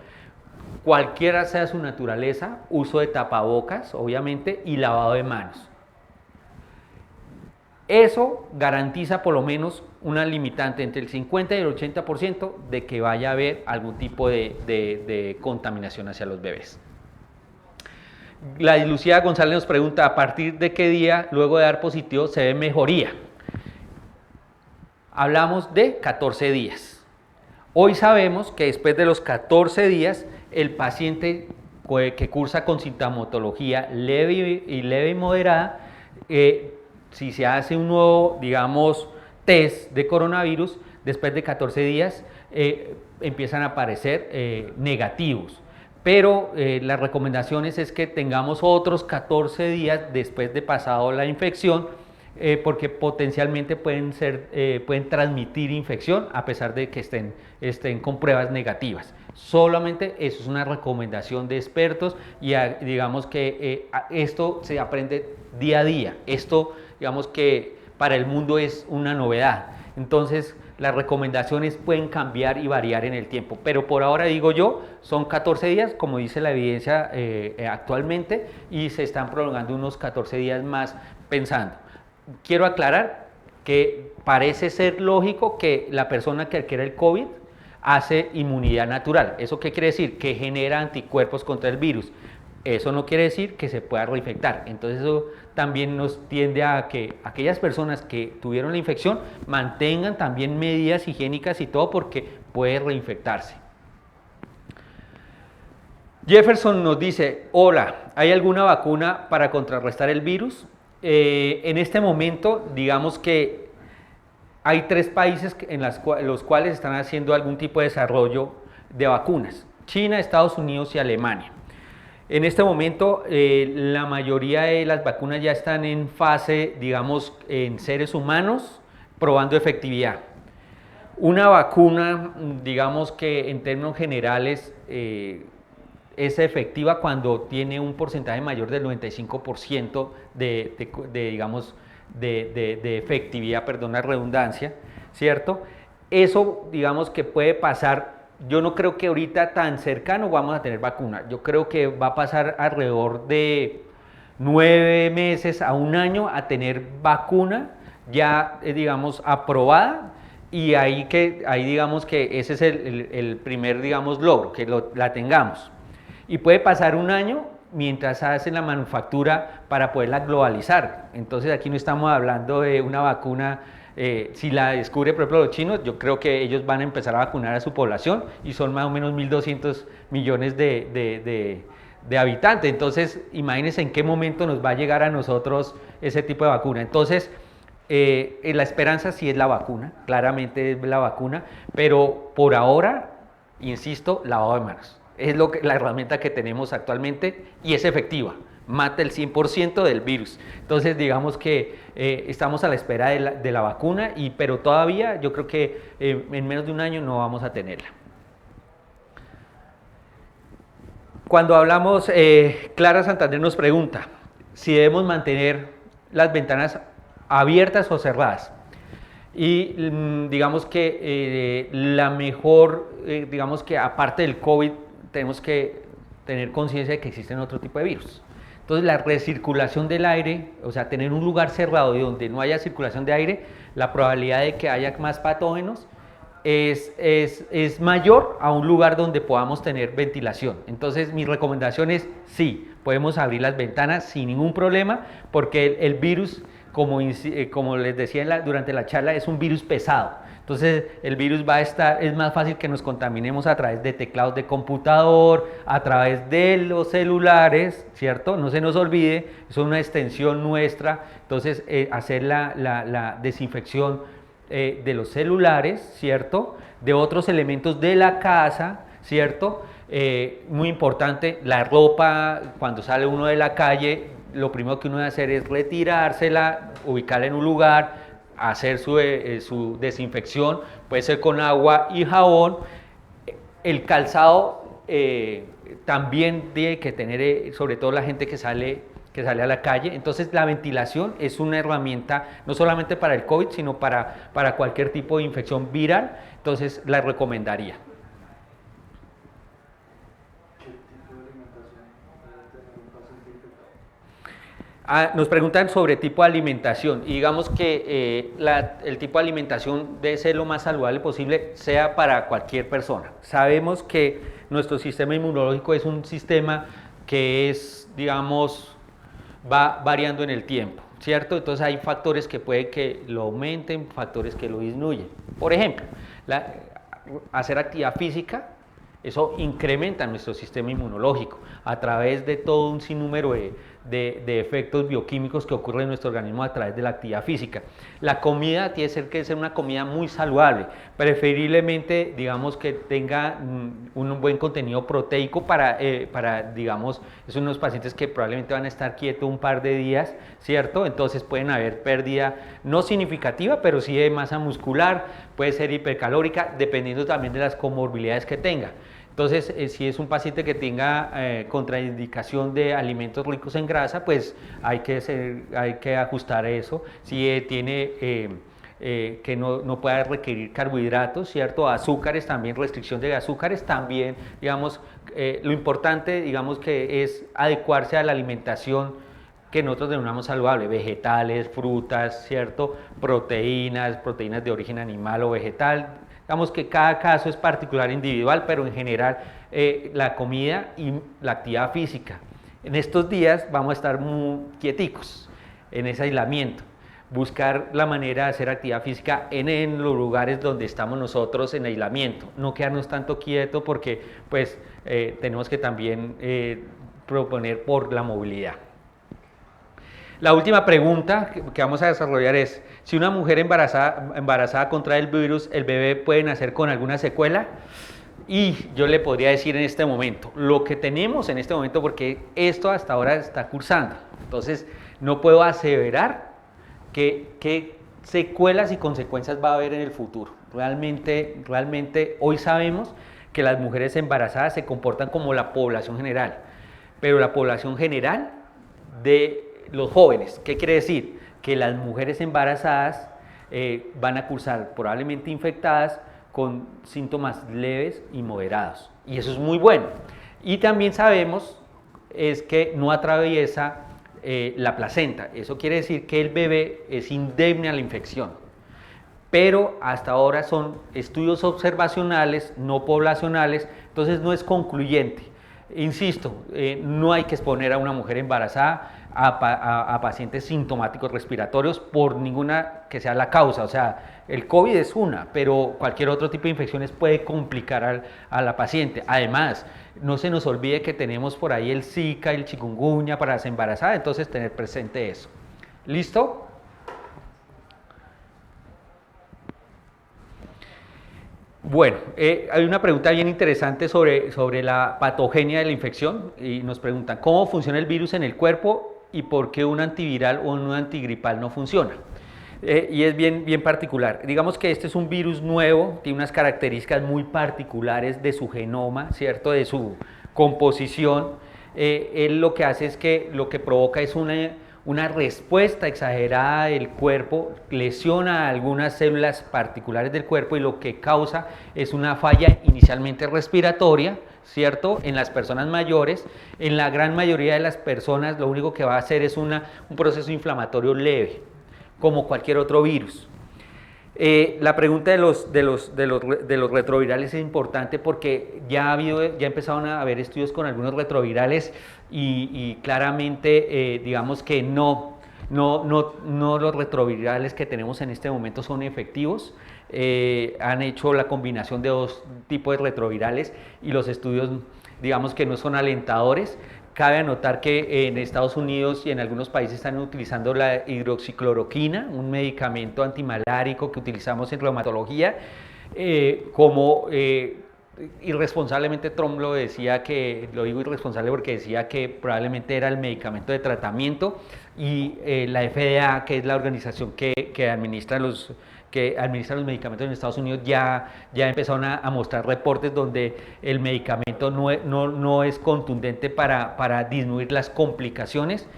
Speaker 1: Cualquiera sea su naturaleza, uso de tapabocas, obviamente, y lavado de manos. Eso garantiza por lo menos una limitante entre el 50 y el 80% de que vaya a haber algún tipo de contaminación hacia los bebés. Gladys Lucía González nos pregunta, ¿a partir de qué día, luego de dar positivo, se ve mejoría? Hablamos de 14 días. Hoy sabemos que después de los 14 días, el paciente que cursa con sintomatología leve y moderada, si se hace un nuevo, digamos, test de coronavirus, después de 14 días empiezan a aparecer negativos. Pero las recomendaciones es que tengamos otros 14 días después de pasado la infección, porque potencialmente pueden transmitir infección a pesar de que estén con pruebas negativas. Solamente eso es una recomendación de expertos y digamos que esto se aprende día a día. Esto, digamos que para el mundo es una novedad. Entonces, las recomendaciones pueden cambiar y variar en el tiempo, pero por ahora digo yo, son 14 días, como dice la evidencia actualmente, y se están prolongando unos 14 días más pensando. quiero aclarar que parece ser lógico que la persona que adquiere el COVID hace inmunidad natural. ¿Eso qué quiere decir? Que genera anticuerpos contra el virus. Eso no quiere decir que se pueda reinfectar. Entonces eso también nos tiende a que aquellas personas que tuvieron la infección mantengan también medidas higiénicas y todo, porque puede reinfectarse. Jefferson nos dice: hola, ¿hay alguna vacuna para contrarrestar el virus? En este momento, digamos que hay 3 países en los cuales están haciendo algún tipo de desarrollo de vacunas: China, Estados Unidos y Alemania. En este momento, la mayoría de las vacunas ya están en fase, digamos, en seres humanos, probando efectividad. Una vacuna, digamos que en términos generales, es efectiva cuando tiene un porcentaje mayor del 95% digamos, de efectividad, perdón la redundancia, ¿cierto? Eso, digamos, que puede pasar. Yo no creo que ahorita tan cercano vamos a tener vacuna. Yo creo que va a pasar alrededor de 9 meses a 1 año a tener vacuna ya, digamos, aprobada, y ahí digamos que ese es el primer, digamos, logro, que la tengamos. Y puede pasar 1 año mientras hacen la manufactura para poderla globalizar. Entonces aquí no estamos hablando de una vacuna. Si la descubre, por ejemplo, los chinos, yo creo que ellos van a empezar a vacunar a su población, y son más o menos 1.200 millones de habitantes. Entonces, imagínense en qué momento nos va a llegar a nosotros ese tipo de vacuna. Entonces, la esperanza sí es la vacuna, claramente es la vacuna, pero por ahora, insisto, lavado de manos. Es la herramienta que tenemos actualmente, y es efectiva. Mata el 100% del virus. Entonces, digamos que estamos a la espera de la vacuna, pero todavía yo creo que en menos de 1 año no vamos a tenerla. Cuando hablamos, Clara Santander nos pregunta si debemos mantener las ventanas abiertas o cerradas. Y digamos que la mejor, digamos que aparte del COVID, tenemos que tener conciencia de que existen otro tipo de virus. Entonces, la recirculación del aire, o sea, tener un lugar cerrado y donde no haya circulación de aire, la probabilidad de que haya más patógenos es mayor a un lugar donde podamos tener ventilación. Entonces, mi recomendación es sí, podemos abrir las ventanas sin ningún problema, porque el virus, como les decía durante la charla, es un virus pesado. Entonces, el virus es más fácil que nos contaminemos a través de teclados de computador, a través de los celulares, ¿cierto? No se nos olvide, es una extensión nuestra. Entonces, hacer la desinfección de los celulares, ¿cierto? De otros elementos de la casa, ¿cierto? Muy importante, la ropa, cuando sale uno de la calle, lo primero que uno debe hacer es retirársela, ubicarla en un lugar, hacer su desinfección, puede ser con agua y jabón. El calzado también tiene que tener, sobre todo la gente que sale a la calle. Entonces, la ventilación es una herramienta no solamente para el COVID, sino para cualquier tipo de infección viral. Entonces, la recomendaría. Nos preguntan sobre tipo de alimentación, y digamos que el tipo de alimentación debe ser lo más saludable posible, sea para cualquier persona. Sabemos que nuestro sistema inmunológico es un sistema que digamos, va variando en el tiempo, ¿cierto? Entonces hay factores que puede que lo aumenten, factores que lo disminuyen. Por ejemplo, hacer actividad física, eso incrementa nuestro sistema inmunológico a través de todo un sinnúmero de efectos bioquímicos que ocurren en nuestro organismo a través de la actividad física. La comida tiene que ser una comida muy saludable, preferiblemente, digamos, que tenga un buen contenido proteico para, digamos, son unos pacientes que probablemente van a estar quietos un par de días, ¿cierto? Entonces pueden haber pérdida no significativa, pero sí de masa muscular, puede ser hipercalórica, dependiendo también de las comorbilidades que tenga. Entonces, si es un paciente que tenga contraindicación de alimentos ricos en grasa, pues hay que ajustar eso. Si tiene que no pueda requerir carbohidratos, ¿cierto? Azúcares también, restricción de azúcares también, digamos, lo importante, digamos, que es adecuarse a la alimentación que nosotros denominamos saludable, vegetales, frutas, ¿cierto? Proteínas de origen animal o vegetal. Digamos que cada caso es particular, individual, pero en general la comida y la actividad física. En estos días vamos a estar muy quieticos en ese aislamiento. Buscar la manera de hacer actividad física en los lugares donde estamos nosotros en aislamiento. No quedarnos tanto quietos porque pues tenemos que también proponer por la movilidad. La última pregunta que vamos a desarrollar es, si una mujer embarazada contrae el virus, ¿el bebé puede nacer con alguna secuela? Y yo le podría decir en este momento, lo que tenemos en este momento, porque esto hasta ahora está cursando, entonces no puedo aseverar qué secuelas y consecuencias va a haber en el futuro. Realmente hoy sabemos que las mujeres embarazadas se comportan como la población general, pero la población general de los jóvenes, ¿qué quiere decir? Que las mujeres embarazadas van a cursar probablemente infectadas con síntomas leves y moderados, y eso es muy bueno. Y también sabemos es que no atraviesa la placenta, eso quiere decir que el bebé es indemne a la infección, pero hasta ahora son estudios observacionales, no poblacionales, entonces no es concluyente. Insisto, no hay que exponer a una mujer embarazada a pacientes sintomáticos respiratorios por ninguna que sea la causa, o sea, el COVID es una, pero cualquier otro tipo de infecciones puede complicar a la paciente. Además, no se nos olvide que tenemos por ahí el Zika y el chikungunya para las embarazadas, entonces tener presente eso. ¿Listo? Bueno, hay una pregunta bien interesante sobre la patogenia de la infección y nos preguntan cómo funciona el virus en el cuerpo y por qué un antiviral o un antigripal no funciona. Y es bien particular. Digamos que este es un virus nuevo, tiene unas características muy particulares de su genoma, ¿cierto? De su composición. Él lo que hace es que lo que provoca es una respuesta exagerada del cuerpo, lesiona algunas células particulares del cuerpo y lo que causa es una falla inicialmente respiratoria, ¿cierto? En las personas mayores, en la gran mayoría de las personas lo único que va a hacer es un proceso inflamatorio leve, como cualquier otro virus. La pregunta de los retrovirales es importante porque ya empezaron a haber estudios con algunos retrovirales y claramente digamos que no los retrovirales que tenemos en este momento son efectivos. Han hecho la combinación de dos tipos de retrovirales y los estudios digamos que no son alentadores. Cabe anotar que en Estados Unidos y en algunos países están utilizando la hidroxicloroquina, un medicamento antimalárico que utilizamos en reumatología, como irresponsablemente Trump lo decía lo digo irresponsable porque decía que probablemente era el medicamento de tratamiento y la FDA, que es la organización que administra los medicamentos en Estados Unidos, ya empezaron a mostrar reportes donde el medicamento no es contundente para disminuir las complicaciones.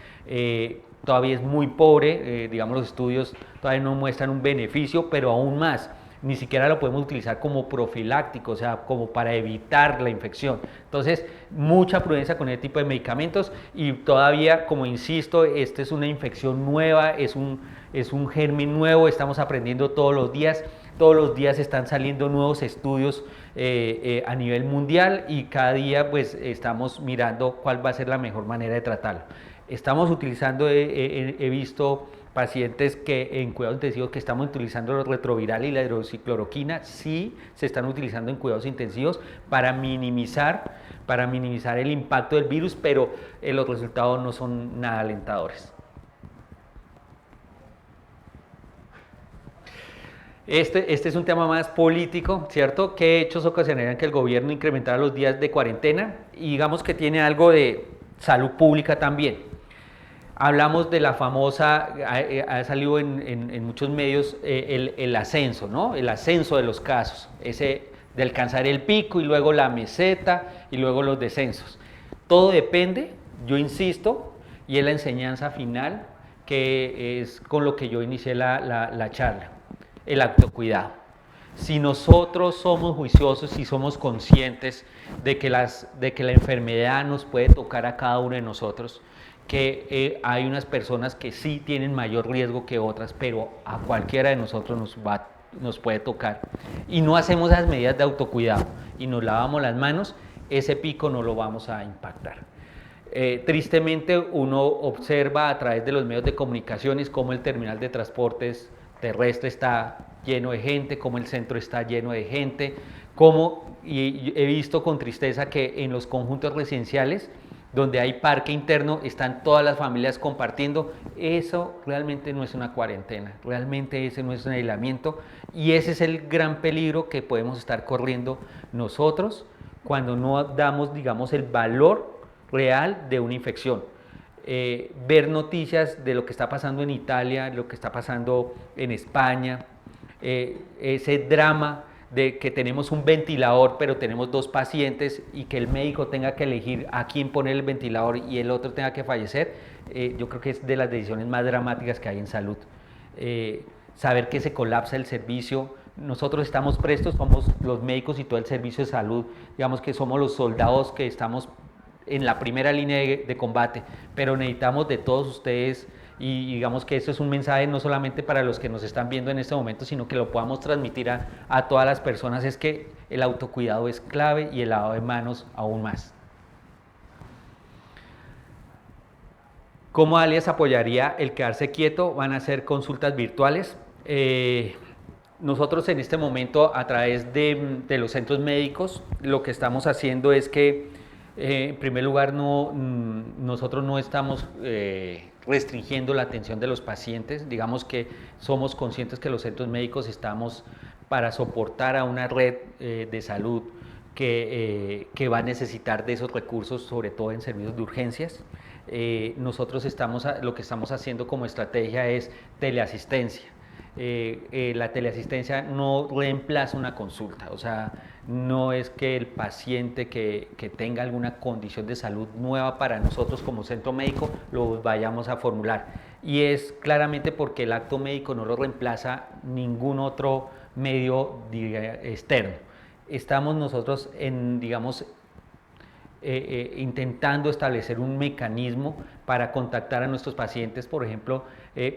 Speaker 1: Todavía es muy pobre, digamos los estudios todavía no muestran un beneficio, pero aún más, ni siquiera lo podemos utilizar como profiláctico, o sea, como para evitar la infección. Entonces, mucha prudencia con este tipo de medicamentos y todavía, como insisto, esta es una infección nueva, es un germen nuevo, estamos aprendiendo todos los días están saliendo nuevos estudios a nivel mundial y cada día pues estamos mirando cuál va a ser la mejor manera de tratarlo. Estamos utilizando, he visto pacientes que en cuidados intensivos que estamos utilizando los retrovirales y la hidroxicloroquina, sí se están utilizando en cuidados intensivos para minimizar el impacto del virus, pero los resultados no son nada alentadores. Este es un tema más político, ¿cierto? ¿Qué hechos ocasionarían que el gobierno incrementara los días de cuarentena? Y digamos que tiene algo de salud pública también. Hablamos de la famosa, ha salido en muchos medios el ascenso, ¿no? El ascenso de los casos, ese de alcanzar el pico y luego la meseta y luego los descensos. Todo depende, yo insisto, y es la enseñanza final que es con lo que yo inicié la charla, el autocuidado. Si nosotros somos juiciosos y somos conscientes de que la enfermedad nos puede tocar a cada uno de nosotros, que hay unas personas que sí tienen mayor riesgo que otras, pero a cualquiera de nosotros nos puede tocar, y no hacemos las medidas de autocuidado y nos lavamos las manos, ese pico no lo vamos a impactar. Tristemente uno observa a través de los medios de comunicaciones cómo el terminal de transportes terrestre está lleno de gente, cómo el centro está lleno de gente, y he visto con tristeza que en los conjuntos residenciales donde hay parque interno, están todas las familias compartiendo. Eso realmente no es una cuarentena, realmente ese no es un aislamiento, y ese es el gran peligro que podemos estar corriendo nosotros cuando no damos, digamos, el valor real de una infección. Ver noticias de lo que está pasando en Italia, lo que está pasando en España, ese drama de que tenemos un ventilador pero tenemos 2 pacientes y que el médico tenga que elegir a quién poner el ventilador y el otro tenga que fallecer, yo creo que es de las decisiones más dramáticas que hay en salud. Saber que se colapsa el servicio, nosotros estamos prestos, somos los médicos y todo el servicio de salud, digamos que somos los soldados que estamos en la primera línea de combate, pero necesitamos de todos ustedes, y digamos que esto es un mensaje no solamente para los que nos están viendo en este momento, sino que lo podamos transmitir a todas las personas, es que el autocuidado es clave y el lavado de manos aún más. ¿Cómo Alias apoyaría el quedarse quieto? Van a ser consultas virtuales. Nosotros en este momento, a través de los centros médicos, lo que estamos haciendo es que en primer lugar, nosotros no estamos restringiendo la atención de los pacientes. Digamos que somos conscientes que los centros médicos estamos para soportar a una red de salud que va a necesitar de esos recursos, sobre todo en servicios de urgencias. Nosotros lo que estamos haciendo como estrategia es teleasistencia. La teleasistencia no reemplaza una consulta, o sea, no es que el paciente que tenga alguna condición de salud nueva para nosotros como centro médico lo vayamos a formular, y es claramente porque el acto médico no lo reemplaza ningún otro medio externo. Estamos nosotros intentando establecer un mecanismo para contactar a nuestros pacientes, por ejemplo,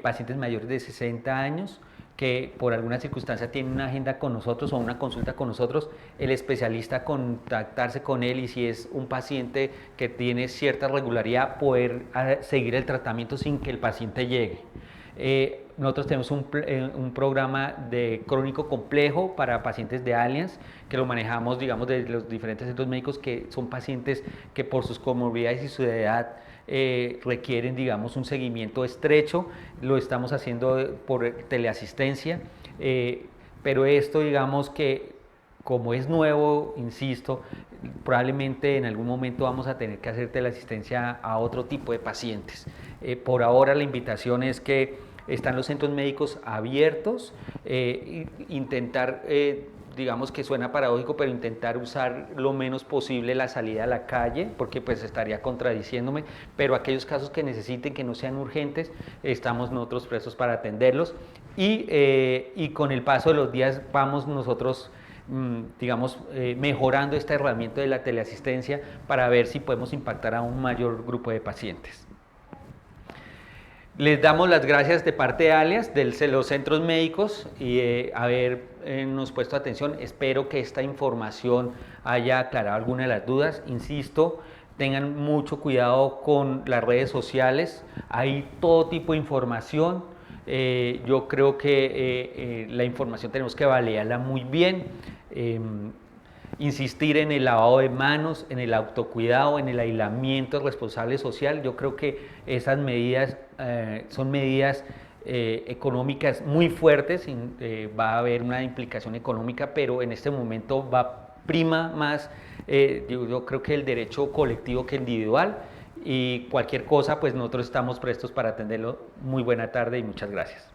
Speaker 1: pacientes mayores de 60 años que por alguna circunstancia tienen una agenda con nosotros o una consulta con nosotros, el especialista contactarse con él, y si es un paciente que tiene cierta regularidad, poder seguir el tratamiento sin que el paciente llegue. Nosotros tenemos un programa de crónico complejo para pacientes de Allianz, que lo manejamos, digamos, de los diferentes centros médicos, que son pacientes que por sus comorbilidades y su edad requieren, digamos, un seguimiento estrecho. Lo estamos haciendo por teleasistencia, pero esto, digamos que como es nuevo, insisto, probablemente en algún momento vamos a tener que hacer teleasistencia a otro tipo de pacientes. Por ahora la invitación es que están los centros médicos abiertos, intentar, digamos que suena paradójico, pero intentar usar lo menos posible la salida a la calle, porque pues estaría contradiciéndome, pero aquellos casos que necesiten, que no sean urgentes, estamos nosotros prestos para atenderlos, y con el paso de los días vamos nosotros digamos, mejorando esta herramienta de la teleasistencia para ver si podemos impactar a un mayor grupo de pacientes. Les damos las gracias de parte de Alias, de los centros médicos, y habernos puesto atención. Espero que esta información haya aclarado alguna de las dudas. Insisto, tengan mucho cuidado con las redes sociales, hay todo tipo de información. Yo creo que la información tenemos que validarla muy bien. Insistir en el lavado de manos, en el autocuidado, en el aislamiento responsable social. Yo creo que esas medidas son medidas económicas muy fuertes, va a haber una implicación económica, pero en este momento prima más, yo creo que el derecho colectivo que el individual, y cualquier cosa, pues nosotros estamos prestos para atenderlo. Muy buena tarde y muchas gracias.